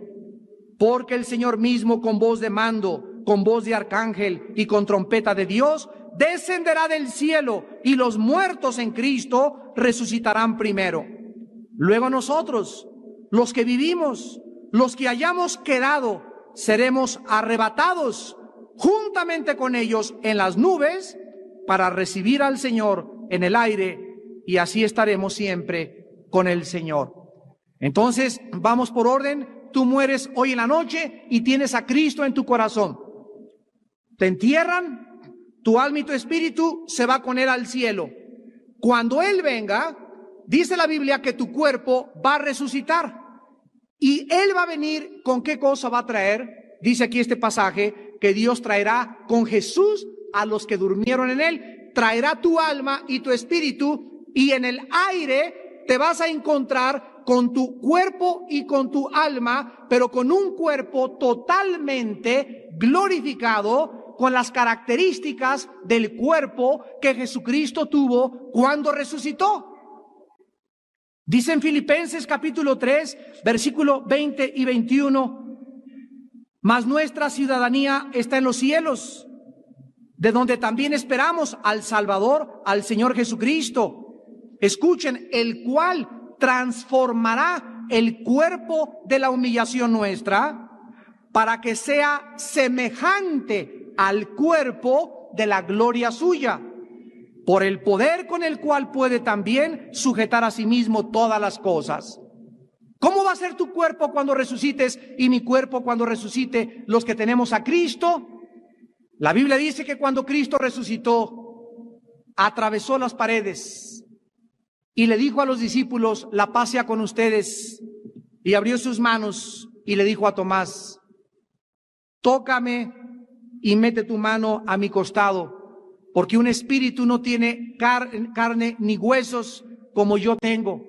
Porque el Señor mismo, con voz de mando, con voz de arcángel y con trompeta de Dios, descenderá del cielo, y los muertos en Cristo resucitarán primero. Luego nosotros, los que vivimos, los que hayamos quedado, seremos arrebatados juntamente con ellos en las nubes para recibir al Señor en el aire, y así estaremos siempre con el Señor. Entonces, vamos por orden. Tú mueres hoy en la noche y tienes a Cristo en tu corazón. Te entierran, tu alma y tu espíritu se va con Él al cielo. Cuando Él venga, dice la Biblia que tu cuerpo va a resucitar. Y Él va a venir, ¿con qué cosa va a traer? Dice aquí este pasaje, que Dios traerá con Jesús a los que durmieron en Él. Traerá tu alma y tu espíritu, y en el aire te vas a encontrar con tu cuerpo y con tu alma, pero con un cuerpo totalmente glorificado, con las características del cuerpo que Jesucristo tuvo cuando resucitó. Dice en Filipenses capítulo 3, versículo 20 y 21, mas nuestra ciudadanía está en los cielos, de donde también esperamos al Salvador, al Señor Jesucristo. Escuchen, el cual transformará el cuerpo de la humillación nuestra para que sea semejante al cuerpo de la gloria suya, por el poder con el cual puede también sujetar a sí mismo todas las cosas. ¿Cómo va a ser tu cuerpo cuando resucites y mi cuerpo cuando resucite los que tenemos a Cristo? La Biblia dice que cuando Cristo resucitó, atravesó las paredes y le dijo a los discípulos: la paz sea con ustedes. Y abrió sus manos y le dijo a Tomás: tócame y mete tu mano a mi costado, porque un espíritu no tiene carne ni huesos como yo tengo.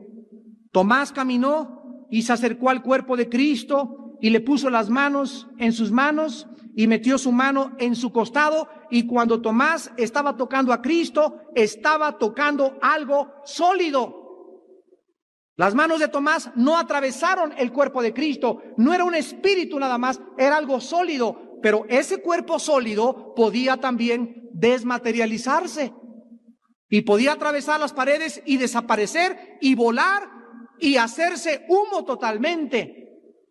Tomás caminó y se acercó al cuerpo de Cristo y le puso las manos en sus manos y metió su mano en su costado. Y cuando Tomás estaba tocando a Cristo, estaba tocando algo sólido. Las manos de Tomás no atravesaron el cuerpo de Cristo, no era un espíritu nada más, era algo sólido, pero ese cuerpo sólido podía también desmaterializarse y podía atravesar las paredes y desaparecer y volar y hacerse humo totalmente.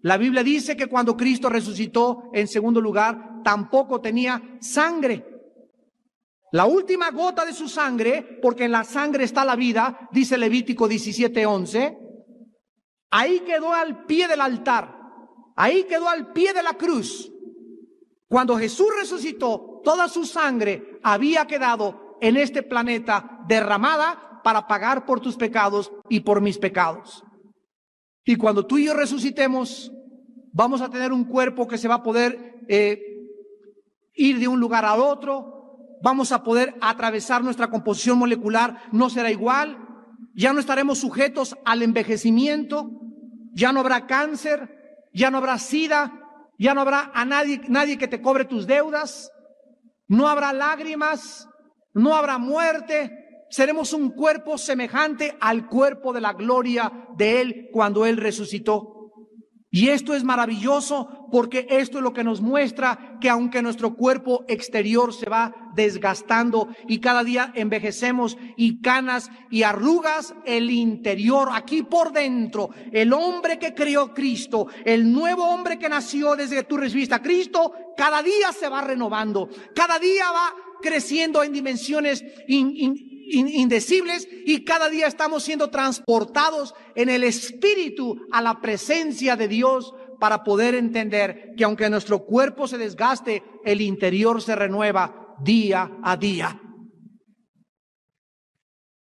La Biblia dice que cuando Cristo resucitó, en segundo lugar, tampoco tenía sangre. La última gota de su sangre, porque en la sangre está la vida, dice Levítico 17:11, ahí quedó al pie del altar, ahí quedó al pie de la cruz. Cuando Jesús resucitó, toda su sangre había quedado en este planeta derramada para pagar por tus pecados y por mis pecados. Y cuando tú y yo resucitemos, vamos a tener un cuerpo que se va a poder ir de un lugar al otro. Vamos a poder atravesar nuestra composición molecular, no será igual. Ya no estaremos sujetos al envejecimiento. Ya no habrá cáncer, ya no habrá SIDA, ya no habrá nadie que te cobre tus deudas. No habrá lágrimas, no habrá muerte. Seremos un cuerpo semejante al cuerpo de la gloria de Él cuando Él resucitó. Y esto es maravilloso porque esto es lo que nos muestra que aunque nuestro cuerpo exterior se va desgastando y cada día envejecemos y canas y arrugas, el interior, aquí por dentro, el hombre que creó Cristo, el nuevo hombre que nació desde que tú recibiste a Cristo, cada día se va renovando, cada día va creciendo en dimensiones indecibles y cada día estamos siendo transportados en el Espíritu a la presencia de Dios para poder entender que aunque nuestro cuerpo se desgaste, el interior se renueva día a día.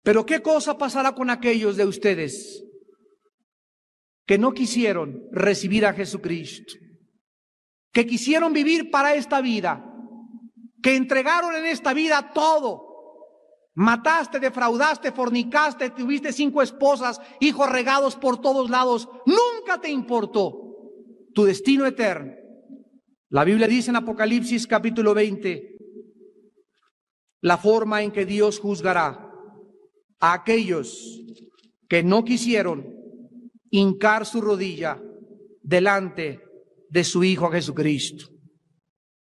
Pero ¿qué cosa pasará con aquellos de ustedes que no quisieron recibir a Jesucristo? Que quisieron vivir para esta vida, que entregaron en esta vida todo. Mataste, defraudaste, fornicaste, tuviste 5 esposas, hijos regados por todos lados. Nunca te importó tu destino eterno. La Biblia dice en Apocalipsis capítulo 20, la forma en que Dios juzgará a aquellos que no quisieron hincar su rodilla delante de su Hijo Jesucristo.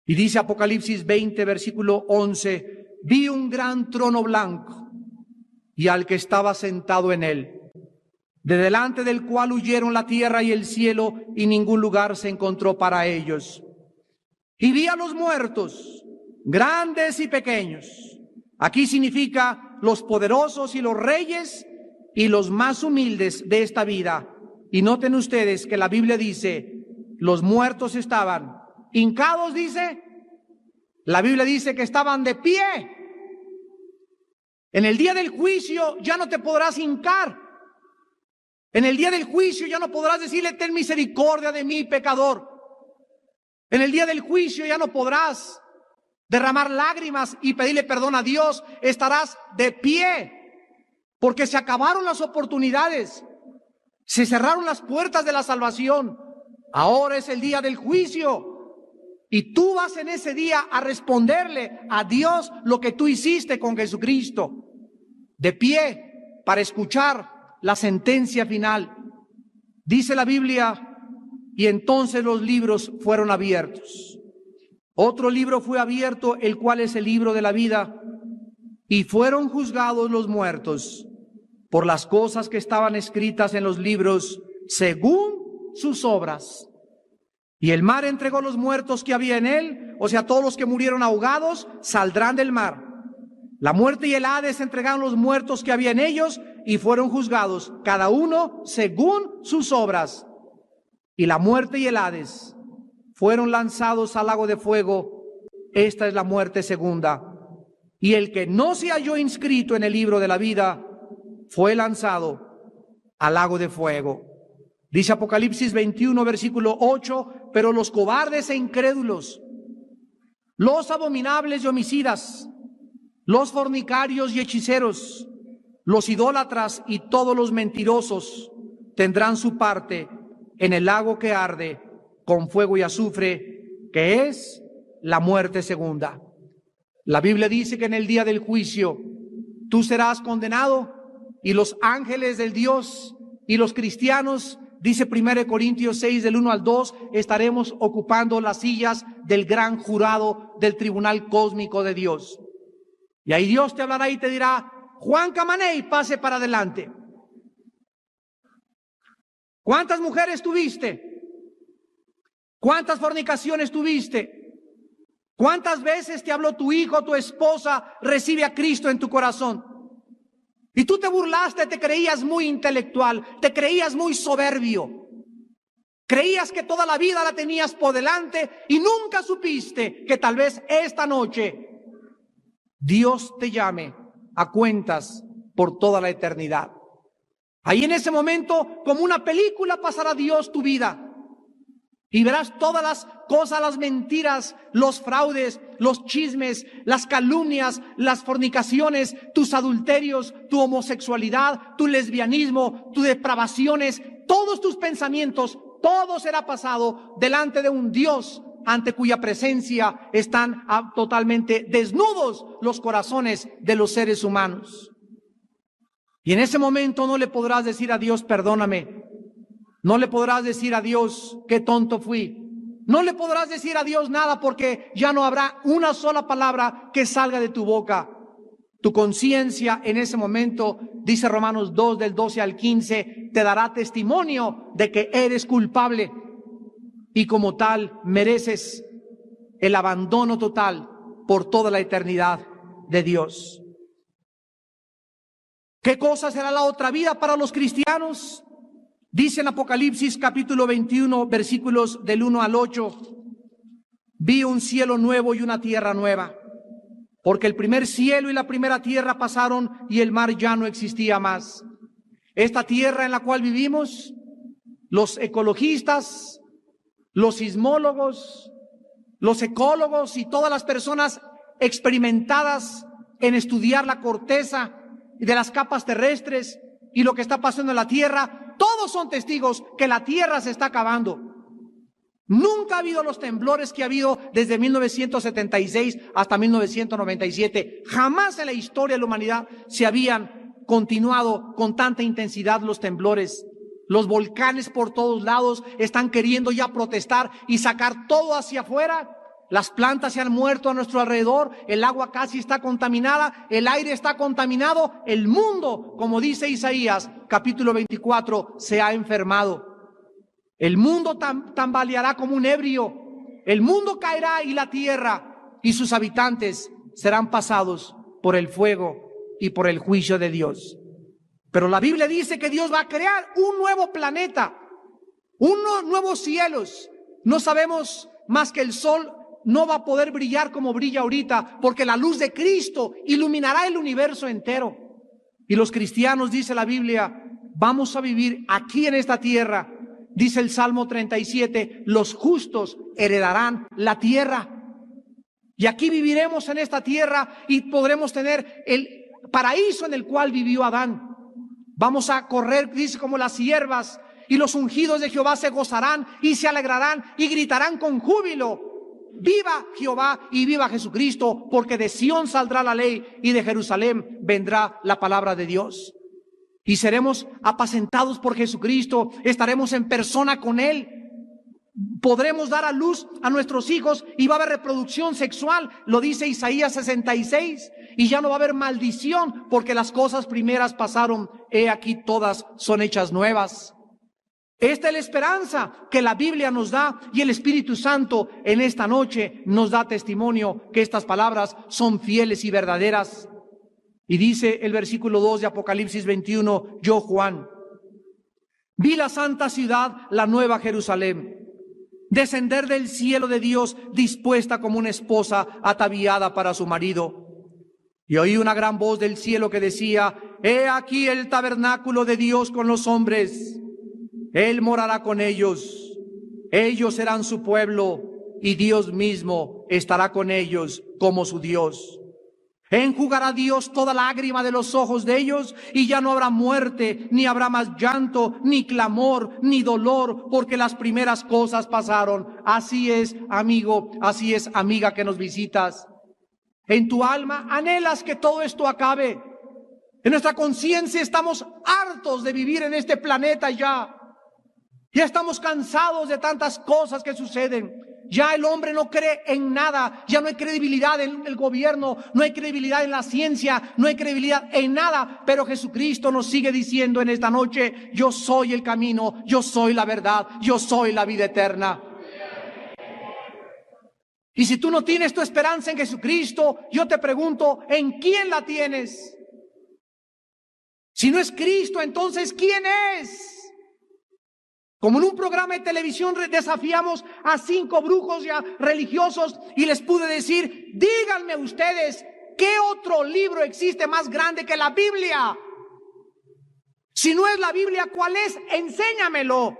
Y dice Apocalipsis 20, versículo 11, vi un gran trono blanco y al que estaba sentado en él, de delante del cual huyeron la tierra y el cielo y ningún lugar se encontró para ellos. Y vi a los muertos, grandes y pequeños. Aquí significa los poderosos y los reyes y los más humildes de esta vida. Y noten ustedes que la Biblia dice, los muertos estaban hincados, dice. La Biblia dice que estaban de pie. En el día del juicio ya no te podrás hincar. En el día del juicio ya no podrás decirle, ten misericordia de mí, pecador. En el día del juicio ya no podrás derramar lágrimas y pedirle perdón a Dios. Estarás de pie, porque se acabaron las oportunidades. Se cerraron las puertas de la salvación. Ahora es el día del juicio. Y tú vas en ese día a responderle a Dios lo que tú hiciste con Jesucristo. De pie para escuchar la sentencia final. Dice la Biblia, y entonces los libros fueron abiertos. Otro libro fue abierto, el cual es el libro de la vida. Y fueron juzgados los muertos por las cosas que estaban escritas en los libros según sus obras. Y el mar entregó los muertos que había en él, o sea, todos los que murieron ahogados saldrán del mar. La muerte y el Hades entregaron los muertos que había en ellos y fueron juzgados, cada uno según sus obras. Y la muerte y el Hades fueron lanzados al lago de fuego. Esta es la muerte segunda. Y el que no se halló inscrito en el libro de la vida fue lanzado al lago de fuego. Dice Apocalipsis 21, versículo 8, pero los cobardes e incrédulos, los abominables y homicidas, los fornicarios y hechiceros, los idólatras y todos los mentirosos tendrán su parte en el lago que arde con fuego y azufre, que es la muerte segunda. La Biblia dice que en el día del juicio tú serás condenado y los ángeles del Dios y los cristianos, dice 1 Corintios 6 del 1 al 2, estaremos ocupando las sillas del gran jurado del tribunal cósmico de Dios. Y ahí Dios te hablará y te dirá: Juan Camaney, pase para adelante. ¿Cuántas mujeres tuviste? ¿Cuántas fornicaciones tuviste? ¿Cuántas veces te habló tu hijo, tu esposa? Recibe a Cristo en tu corazón. Y tú te burlaste, te creías muy intelectual, te creías muy soberbio. Creías que toda la vida la tenías por delante y nunca supiste que tal vez esta noche Dios te llame a cuentas por toda la eternidad. Ahí en ese momento, como una película, pasará Dios tu vida. Y verás todas las cosas, las mentiras, los fraudes, los chismes, las calumnias, las fornicaciones, tus adulterios, tu homosexualidad, tu lesbianismo, tus depravaciones, todos tus pensamientos, todo será pasado delante de un Dios ante cuya presencia están totalmente desnudos los corazones de los seres humanos. Y en ese momento no le podrás decir a Dios: perdóname. No le podrás decir a Dios: qué tonto fui. No le podrás decir a Dios nada, porque ya no habrá una sola palabra que salga de tu boca. Tu conciencia en ese momento, dice Romanos 2 del 12 al 15, te dará testimonio de que eres culpable y como tal mereces el abandono total por toda la eternidad de Dios. ¿Qué cosa será la otra vida para los cristianos? Dice en Apocalipsis capítulo 21, versículos del 1 al 8, vi un cielo nuevo y una tierra nueva, porque el primer cielo y la primera tierra pasaron y el mar ya no existía más. Esta tierra en la cual vivimos, los ecologistas, los sismólogos, los ecólogos y todas las personas experimentadas en estudiar la corteza de las capas terrestres y lo que está pasando en la tierra, todos son testigos que la tierra se está acabando. Nunca ha habido los temblores que ha habido desde 1976 hasta 1997. Jamás en la historia de la humanidad se habían continuado con tanta intensidad los temblores. Los volcanes por todos lados están queriendo ya protestar y sacar todo hacia afuera. Las plantas se han muerto a nuestro alrededor, el agua casi está contaminada, el aire está contaminado, el mundo, como dice Isaías, capítulo 24, se ha enfermado. El mundo tambaleará como un ebrio, el mundo caerá y la tierra y sus habitantes serán pasados por el fuego y por el juicio de Dios. Pero la Biblia dice que Dios va a crear un nuevo planeta, unos nuevos cielos. No sabemos más que el sol no va a poder brillar como brilla ahorita, porque la luz de Cristo iluminará el universo entero. Y los cristianos, dice la Biblia, vamos a vivir aquí en esta tierra. Dice el Salmo 37, los justos heredarán la tierra. Y aquí viviremos en esta tierra y podremos tener el paraíso en el cual vivió Adán. Vamos a correr, dice, como las hierbas, y los ungidos de Jehová se gozarán y se alegrarán y gritarán con júbilo. Viva Jehová y viva Jesucristo, porque de Sión saldrá la ley y de Jerusalén vendrá la palabra de Dios. Y seremos apacentados por Jesucristo, estaremos en persona con Él. Podremos dar a luz a nuestros hijos y va a haber reproducción sexual, lo dice Isaías 66, y ya no va a haber maldición, porque las cosas primeras pasaron, he aquí todas son hechas nuevas. Esta es la esperanza que la Biblia nos da, y el Espíritu Santo en esta noche nos da testimonio que estas palabras son fieles y verdaderas. Y dice el versículo 2 de Apocalipsis 21, yo, Juan, vi la santa ciudad, la nueva Jerusalén, descender del cielo de Dios, dispuesta como una esposa ataviada para su marido. Y oí una gran voz del cielo que decía, he aquí el tabernáculo de Dios con los hombres. Él morará con ellos. Ellos serán su pueblo y Dios mismo estará con ellos como su Dios. Enjugará Dios toda lágrima de los ojos de ellos y ya no habrá muerte, ni habrá más llanto, ni clamor, ni dolor, porque las primeras cosas pasaron. Así es, amigo, así es, amiga que nos visitas. En tu alma anhelas que todo esto acabe. En nuestra conciencia estamos hartos de vivir en este planeta ya. Ya estamos cansados de tantas cosas que suceden. Ya el hombre no cree en nada, ya no hay credibilidad en el gobierno, no hay credibilidad en la ciencia, no hay credibilidad en nada, pero Jesucristo nos sigue diciendo en esta noche: yo soy el camino, yo soy la verdad, yo soy la vida eterna. Y si tú no tienes tu esperanza en Jesucristo, yo te pregunto, ¿en quién la tienes? Si no es Cristo, entonces ¿quién es? Como en un programa de televisión desafiamos a 5 brujos ya religiosos y les pude decir: díganme ustedes, ¿qué otro libro existe más grande que la Biblia? Si no es la Biblia, ¿cuál es? Enséñamelo.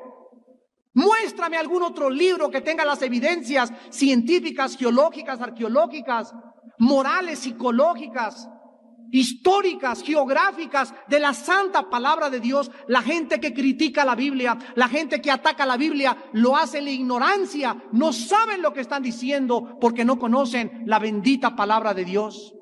Muéstrame algún otro libro que tenga las evidencias científicas, geológicas, arqueológicas, morales, psicológicas, históricas, geográficas de la santa palabra de Dios. La gente que critica la Biblia, la gente que ataca la Biblia, lo hace en la ignorancia. No saben lo que están diciendo porque no conocen la bendita palabra de Dios.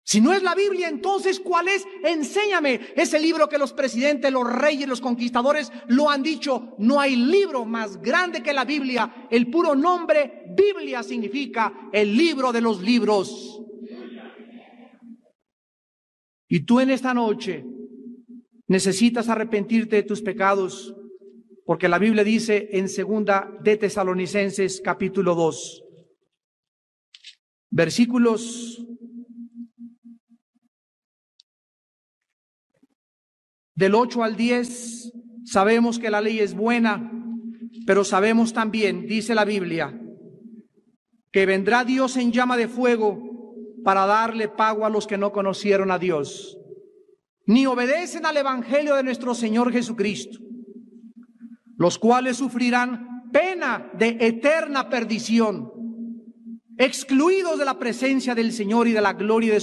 Si no es la Biblia, entonces ¿cuál es? Enséñame ese libro que los presidentes, los reyes, los conquistadores lo han dicho. No hay libro más grande que la Biblia. El puro nombre Biblia significa el libro de los libros. Y tú en esta noche necesitas arrepentirte de tus pecados, porque la Biblia dice en 2 de Tesalonicenses capítulo 2, versículos del 8 al 10, sabemos que la ley es buena, pero sabemos también, dice la Biblia, que vendrá Dios en llama de fuego para darle pago a los que no conocieron a Dios, ni obedecen al evangelio de nuestro Señor Jesucristo, los cuales sufrirán pena de eterna perdición, excluidos de la presencia del Señor y de la gloria de